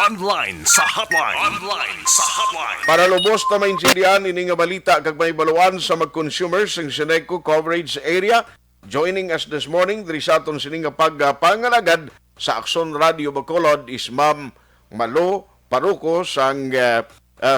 Online sa hotline. Online sa hotline. Para lubos na maintindihan ini nga balita kag may baluan sa mag-consumers ng Ceneco coverage area. Joining us this morning diri sa aton sini nga pagpangalagad sa Akson Radio Bacolod is Ma'am Malou Parroco sang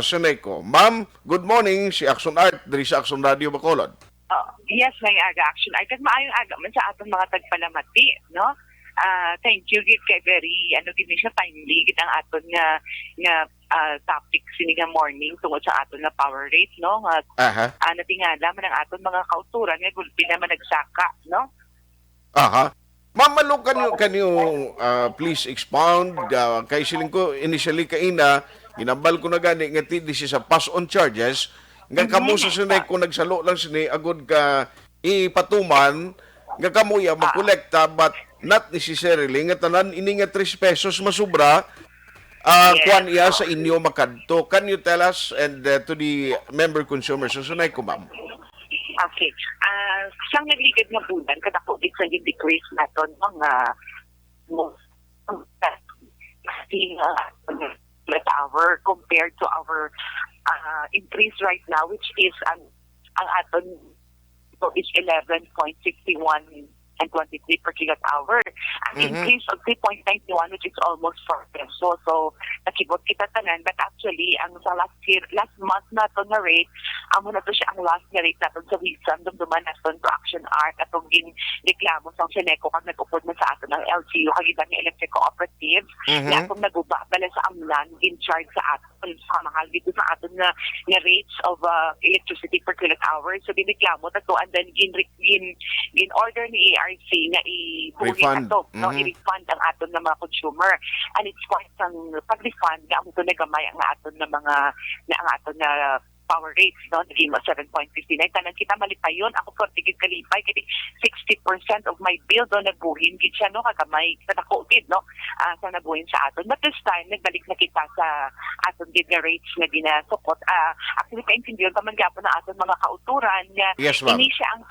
Ceneco. Ma'am, good morning. Si Akson Art diri sa Akson Radio Bacolod. Yes, may aga action. Ay, kag maayong aga man sa aton mga tagpalamati, no? Thank you gid kay very gid siya timely gid ang aton nga topic sini nga morning tungod sa aton nga power rate, no? Natingala man ang aton mga kauturan nga gulpi na managsaka, no? Ma'am Malou, can you please expound kay siling ko initially kaina ginambal ko na gani nga this is a pass on charges nga kamo sa Ceneco nagsalo lang sini agud ka ipatuman nga kamo ya magkolekta but not necessarily nga tanan ini nga 3 pesos masubra kuan iya sa inyo makadto. Can you tell us and to the member consumers sa Ceneco, ma'am? Okay. Siyang nagligad nga bulan kada ko it's a decrease naton mga hour compared to our increase right now, which is ang aton is 11.61 and 23 per kilowatt hour. An increase of 3.91, which is almost 4 pesos. So, nakibot kita tanan. But actually, ang sa last month na ito na rate, amo na ito siya ang last na rate natin sa Wisdom, dumduman na ito to Action Art at itong reklamo sa Ceneco kung nag-upod na sa atin ng LGU, kagitan ng Electric Cooperative, na itong nagubabala sa amlan, in charge sa atin, sa mahal dito sa atin na rates of electricity per kilowatt hour. So, diniklamo na ito and then in-order ni RFSC nga i-refund i-refund ang aton ng mga consumer, and it's quite ang pag-refund nga amo to nagamay ang aton na mga ang aton na power rates, no? Naging 7.59. Tanan kita malipayon. Ako po, tigid kalipay. Kasi 60% of my bill doon nagbuhin. Gid siya, no? Kagamay. Sa nakotid, no? Sa nabuhin sa aton. But this time, nagbalik na kita sa aton gid na rates na ginasukot. Actually, kaintindiyon pa man gapon na aton mga kauturan nga ini siya ang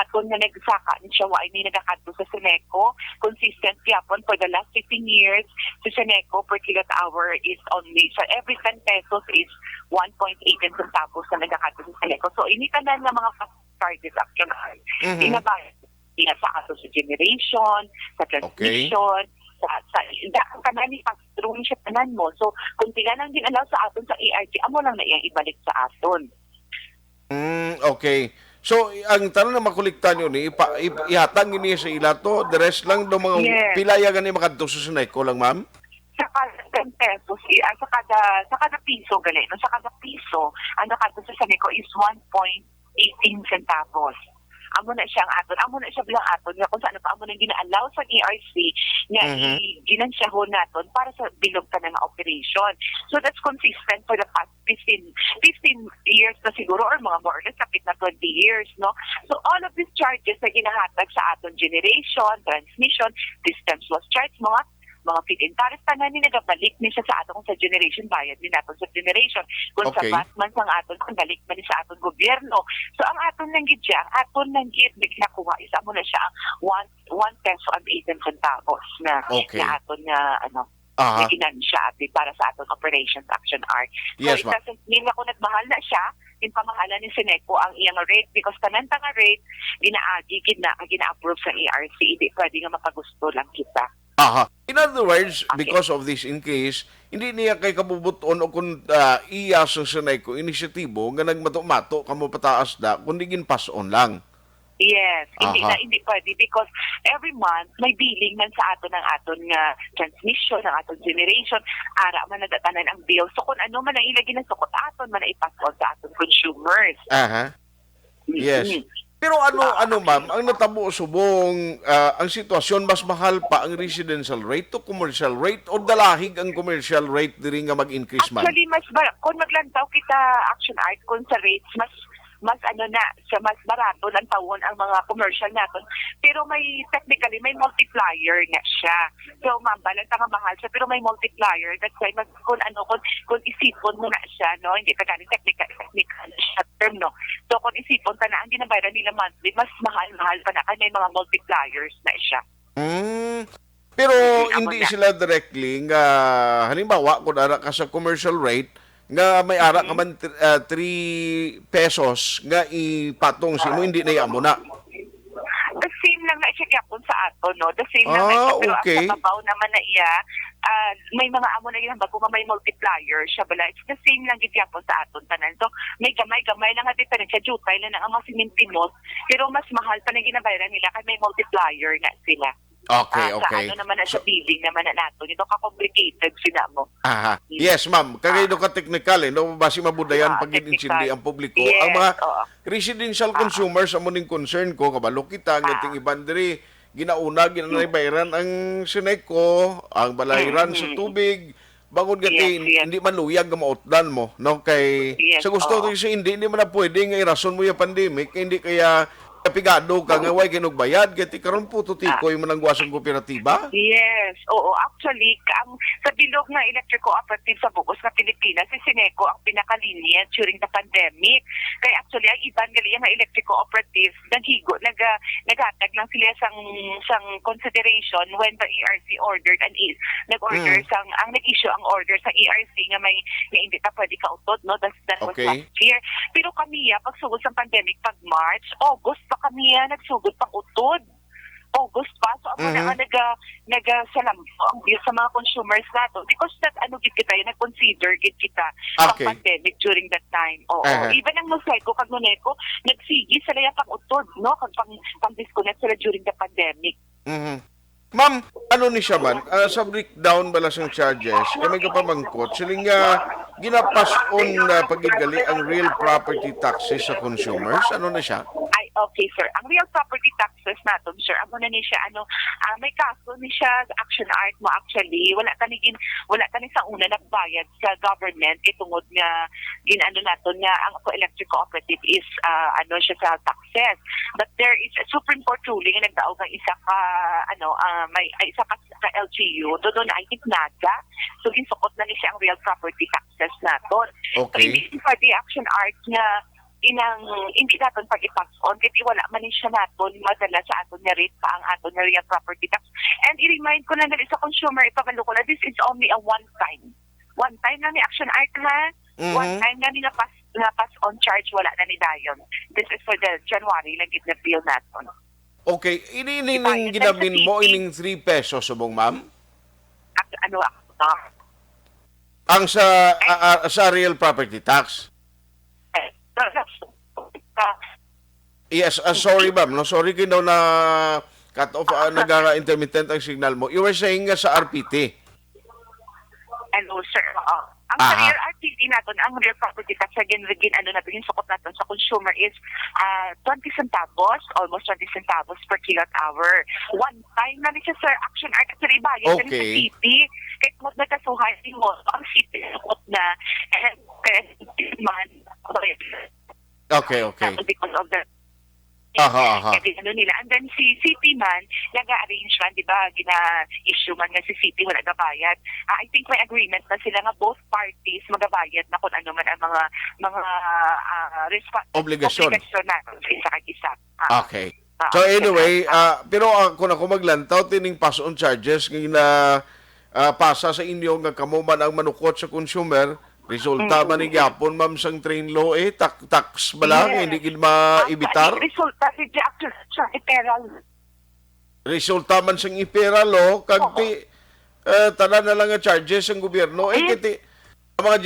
aton nga nagsaka. Siya wa ini nagakadto sa Ceneco. Consistent gapon for the last 15 years. Sa Ceneco per kilowatt hour is only, so every 10 pesos is 1.8 centavos na nagakadto sa Ceneco. So, initanan ng mga charges actually. Inabayad sa ato sa generation, sa transmission, sa kanan ni pass-through siya tanan mo. So, kung tiganan din alaw sa aton sa ARG, amo lang na iyang ibalik sa aton. Okay. So, ang tanong na makuliktan yun, ihatang niya sa ilato, the rest lang daw mga pilayagan ni makadto sa Ceneco lang, ma'am? Sa kada 10 pesos, sa kada piso, galing. Sa kada piso, ang nakadto sa Ceneco is 1.18 centavos. Amo na siyang aton. Amo na siya bilang aton. Nga kung saan pa amo na gina-allow sa ERC nga ginansyahon naton para sa bilog ka na operation. So that's consistent for the past 15 years na siguro or mga more or less kapit na 20 years, no? So all of these charges na ginahatag sa aton generation, transmission, systems was charged, mga feed-in tariff, tanan ni nagabalik ni siya sa aton sa generation, bayad ni naton sa generation. Kung sa batman sang aton, kung balik man ni sa aton gobyerno. So ang aton lang gid siya, aton lang gid nagnakuha, isa mo na siya ang 1 peso and 18 centavos na aton na na ginansya para sa aton Operations Action Art. So it doesn't mean na kung nagmahal na siya, in pamahalan ni Ceneco ang iyang rate because tanan nga rate, ginaagi gina-approve sa ERC, hindi pwede nga mapagusto lang kita. In other words, because of this increase, hindi niya kay kabubuton o kung iya sa Ceneco inisyatibo nga nagmato-mato kamo pataas da kundi gin pass on lang. Yes, hindi pwede because every month may billing man sa aton ng aton nga transmission, ng aton generation, ara man nadatanan ang bill. So kung ano man ang ilagay ng sukot aton, man ipass on sa aton consumers. Yes. Pero ano ma'am, ang natabo subong ang sitwasyon mas mahal pa ang residential rate to commercial rate o dalahig ang commercial rate diri nga mag-increase man? Actually kung maglantaw kita Action Art kung sa rates mas mas barato ng tawon ang mga commercial natin. Pero technically may multiplier na siya. So balang tanga mahal siya pero may multiplier. That's why kung isipon mo na siya, no, hindi pa galing technical short term, no. So kung isipon ta na ang ginabayaran nila monthly, mas mahal pa na kasi may mga multipliers na siya. Pero Amo hindi na. sila directly nga halimbawa kung ara ka sa commercial rate nga may ara ka man 3 pesos nga ipatong simo hindi na amo na. The same lang na siya yapon sa ato, no? The same lang na siya, pero okay. ang kababaw naman na iya, may mga amo na yan, bago may multiplier siya bala. It's the same lang yapon sa aton tanan. So, may gamay-gamay lang nga diferensya, jutay lang ang mga simintimos, pero mas mahal pa na ginabayaran nila kasi may multiplier na sila. Okay, Sa okay. ano naman na sa billing naman na nato. Ito ka-complicated sila mo. Aha. Yes, ma'am. Kagay do ka technical no basi mabudayan pag insindi ang publiko. Yes, Ang mga oo. residential consumers amo ning concern ko kabalo kita nga ting iban diri ginauna ginanaybayaran ang Ceneco, ang balayran sa tubig. Bangod gati Yes. hindi man luyag nga mautdan mo no kay Yes, sa gusto oo. to sa hindi man na pwede nga irason mo yung pandemic hindi kaya kapigado ka nga way kinugbayad gati karon po tutikoy man ang guwasong kooperatiba. Yes, oo. Actually, sa bilog ng electric cooperative sa Bugos na Pilipinas, si Ceneco ang pinakalinya during the pandemic. Kaya actually, ang iban gali ang electric cooperative, naghatag lang sila sang consideration when the ERC ordered and nag-order ang nag-issue ang order sa ERC nga may hindi ta pwede kautod, no? That was Okay. last year. Pero kami, pagsugod sa pandemic, pag March, August pa kami nagsugod pang utod. August pa. So, ako na nagasalam ang bill sa mga consumers nato. Because that, gid kita, nag-consider gid kita Okay. ang pandemic during that time. Oo. Even ang Nuseco, kag Nuneco, nagsigi sila yung pang-utod, no? Kag pang-disconnect sila during the pandemic. Ma'am, ano ni siya man? Sa breakdown bala sang charges, kami ka pamangkot, siling ginapas on na pagigali ang real property taxes sa consumers. Ano na siya? Ay, okay, sir. Ang real property taxes natin, sir, amo na ni siya, may kaso ni siya, action art mo actually, wala ka ni sa una nagbayad sa government, itungod nga, naton nga, ang electric cooperative is, siya sa taxes. But there is a Supreme Court ruling na nagdaog ng isa ka, may isa pa sa LGU, doon I think naga, so ginsukot na ni siya ang real property taxes naton. Okay. So, hindi pa the action art nga, hindi natin pag i-tax on, kasi wala man siya natin madala sa aton na rate pa ang aton na real property tax. And i-remind ko na sa consumer, ipabalo ko na, this is only a one-time. One-time na ni action art ha, one-time na ni na-pass on charge, wala na ni dayon. This is for the January, lang na bill natin. Okay, ini ginabin mo, ining 3 pesos subong, ma'am? Ang sa real property tax? Yes, sorry ma'am. No, sorry kayo daw na cut off, nag-intermittent ang signal mo. You were saying nga sa RPT. Hello, sir. Ang sa real RPT natin, ang real property tax, again, natin, yung sukot natin sa consumer is 20 centavos, almost 20 centavos per kilowatt hour. One time na rin siya, sir, action art at bayan na rin sa city. Kahit mo nagkasuhay mo, ang city sukot na, and man, Okay. because of the Aha. nila. And then si City man, nag-arrange man, di ba, gina-issue man nga si City, wala gabayad. I think may agreement na sila nga both parties magabayad na kung ano man ang mga Obligasyon na isa kag isa. Okay. So anyway, pero kung ako maglantaw, tining pass on charges nga pasa sa inyo nga kamo man ang manukot sa consumer, resulta man ni gyapon ma'am sang train law tax ba lang hindi gid maibitar. Resulta si sa iperal. Resulta man sang ipera law kag tanan na lang nga charges ang gobyerno kiti ang mga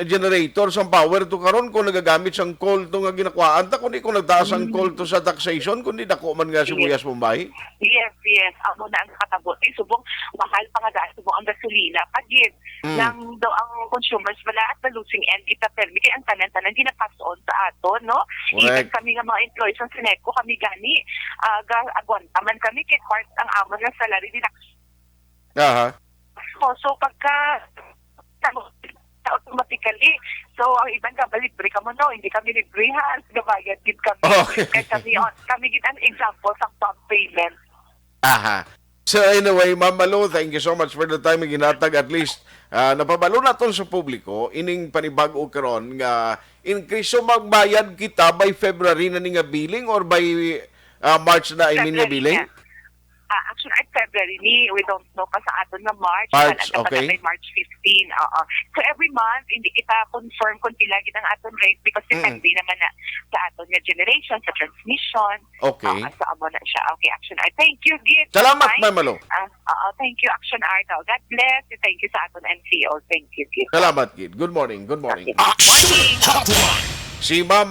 generator sang power to karon kung nagagamit sang coal to nga ginakwaan ta kundi kung nagtaas ang coal to sa taxation kundi dako man nga sibuyas Mumbai. Yes. Amo na ang katabot. Subong mahal pa nga dahil subong ang gasolina. Pagid lang daw ang consumers wala at the losing end kita permi kay ang tanan-tanan ginapass on sa aton, no? Even kami nga mga employees ng Ceneco, kami gani agwanta man kami kay part ang amo nga salary nila. So pagka automatically. So, ang ibang libre ka mo, no? Hindi kami libre, ha? Gabayad din kami. Okay. Kami git an example sa pump payment. So anyway, Ma'am Malou, thank you so much for the time ginatag. At least, napabalo na to sa publiko, ining panibag-o karon nga increase so magbayad kita by February na nga billing or by March na nga billing? action at February ni. We don't know pa sa aton na March. March, Dapat okay. may March 15. Oo. So every month, hindi kita confirm kung pila gid ang aton rate because depende naman na sa aton nga generation, sa transmission. Okay. So amo na siya. Okay, Action Art. Thank you, Gid. Salamat, Bye. Ma'am Malou. Thank you, Action Art. God bless. Thank you sa aton NCO. Thank you, Gid. Salamat, Gid. Good morning. Good morning. Action Hotline. Si Ma'am